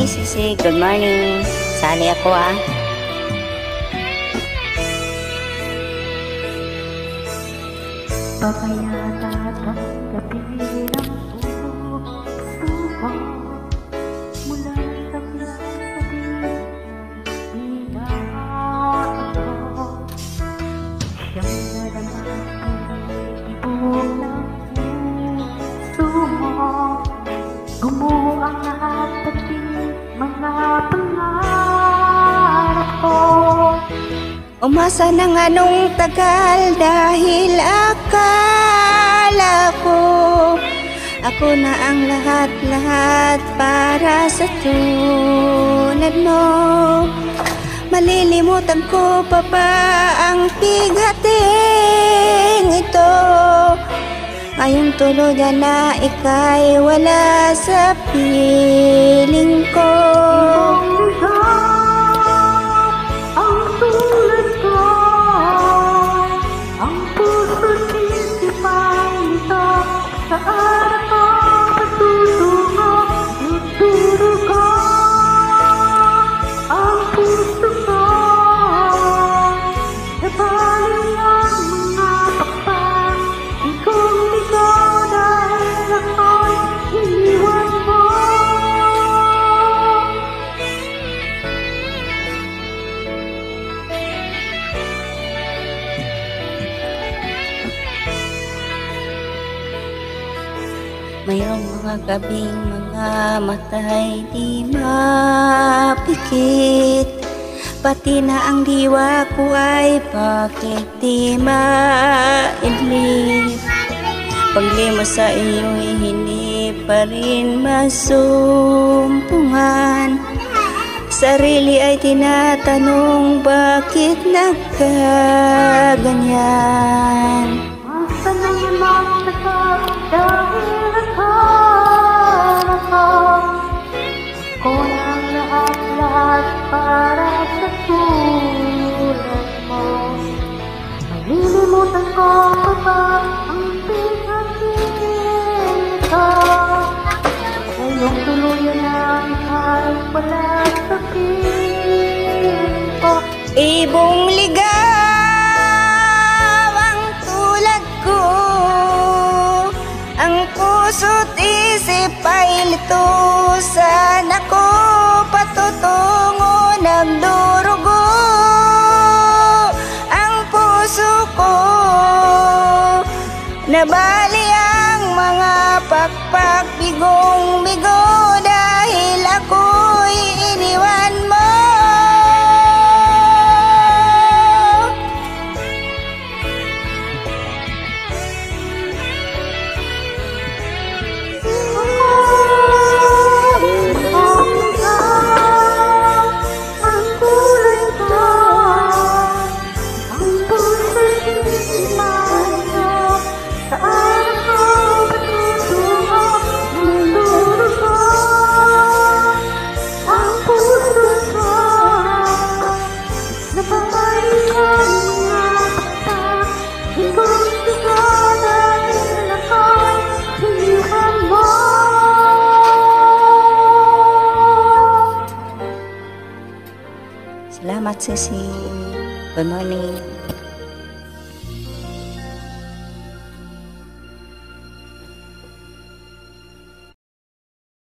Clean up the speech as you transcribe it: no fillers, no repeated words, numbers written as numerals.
Sisi. Good morning. Sali ako ah. Papaya datang gabi ng puso mo, mula sa gabi inaako siyang nalaman buong ng puso mo. Gumuho ang lahat ating mga pangarap ko. Umasa na nga nung tagal dahil akala ko ako na ang lahat-lahat para sa tulad mo. Malilimutan ko pa ba ang bighating ito? Ngayong tuluyan na ika'y wala sa piling ko. Sa araw ko patutungo, nagturo ko ang puso ko. Nabaling ang mga pakpak, ikong-liko dahil ako'y iniwan mo. Mayroong mga gabing mga mata'y di mapikit, pati na ang diwa ko ay bakit di maidlip. Paglimos sa iyo'y hindi pa rin masumpungan. Sarili ay tinatanong bakit nagkaganyan. Asa na yung magtaka dahil ko ng lahat-lahat para sa tulad mo. Malilimutan ko pa ba ang bighating ito? Ngayong tuluyan na ika'y wala sa piling ko. Ibong ligaw ang tulad ko, ang puso't isip ay lito. Sana ko patutungo nagdurugo ang puso ko. Nabali ang mga pakpak, bigong-bigo dahil ako'y iniwan mo. Salamat, Sisi. Good morning.